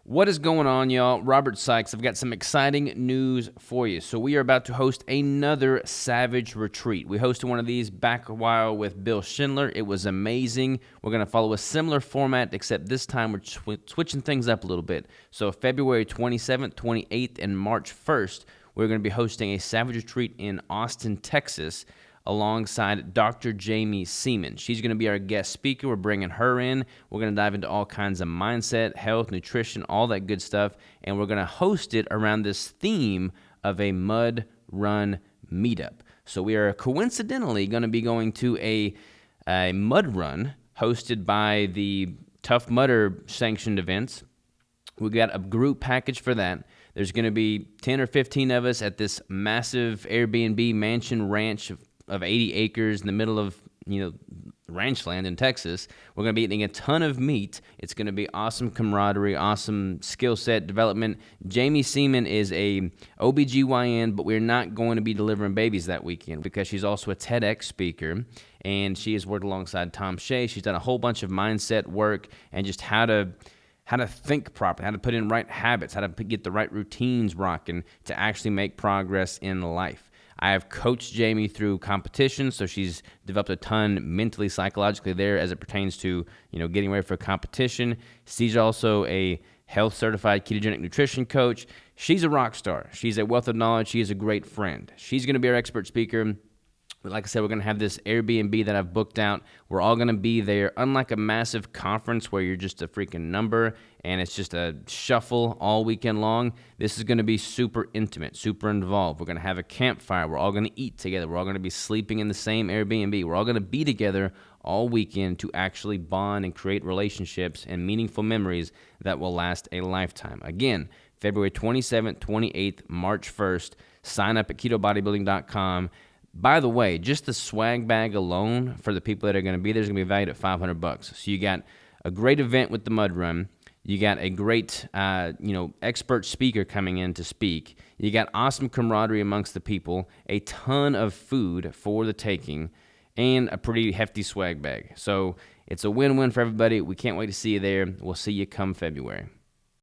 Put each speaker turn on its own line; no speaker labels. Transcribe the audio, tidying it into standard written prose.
What is going on, y'all? Robert Sykes. I've got some exciting news for you. So we are about to host another Savage Retreat. We hosted one of these back a while with Bill Schindler. It was amazing. We're going to follow a similar format, except this time we're switching things up a little bit. So February 27th, 28th, and March 1st, we're going to be hosting a Savage Retreat in Austin, Texas, alongside Dr. Jaime Seeman. She's going to be our guest speaker. We're bringing her in. We're going to dive into all kinds of mindset, health, nutrition, all that good stuff, and we're going to host it around this theme of a mud run meetup. So we are coincidentally going to be going to a mud run hosted by the Tough Mudder sanctioned events. We got a group package for that. There's going to be 10 or 15 of us at this massive Airbnb mansion ranch of 80 acres in the middle of, ranch land in Texas. We're going to be eating a ton of meat. It's going to be awesome camaraderie, awesome skill set development. Jaime Seeman is a OBGYN, but we're not going to be delivering babies that weekend because she's also a TEDx speaker, and she has worked alongside Tom Shea. She's done a whole bunch of mindset work and just how to think properly, how to put in right habits, how to get the right routines rocking to actually make progress in life. I have coached Jaime through competitions, so she's developed a ton mentally, psychologically there as it pertains to, getting ready for a competition. She's also a health-certified ketogenic nutrition coach. She's a rock star. She's a wealth of knowledge. She is a great friend. She's going to be our expert speaker. Like I said, we're going to have this Airbnb that I've booked out. We're all going to be there. Unlike a massive conference where you're just a freaking number and it's just a shuffle all weekend long, this is going to be super intimate, super involved. We're going to have a campfire. We're all going to eat together. We're all going to be sleeping in the same Airbnb. We're all going to be together all weekend to actually bond and create relationships and meaningful memories that will last a lifetime. Again, February 27th, 28th, March 1st. Sign up at ketobodybuilding.com. By the way, just the swag bag alone for the people that are going to be there is going to be valued at $500. So you got a great event with the mud run. You got a great, expert speaker coming in to speak. You got awesome camaraderie amongst the people, a ton of food for the taking, and a pretty hefty swag bag. So it's a win-win for everybody. We can't wait to see you there. We'll see you come February.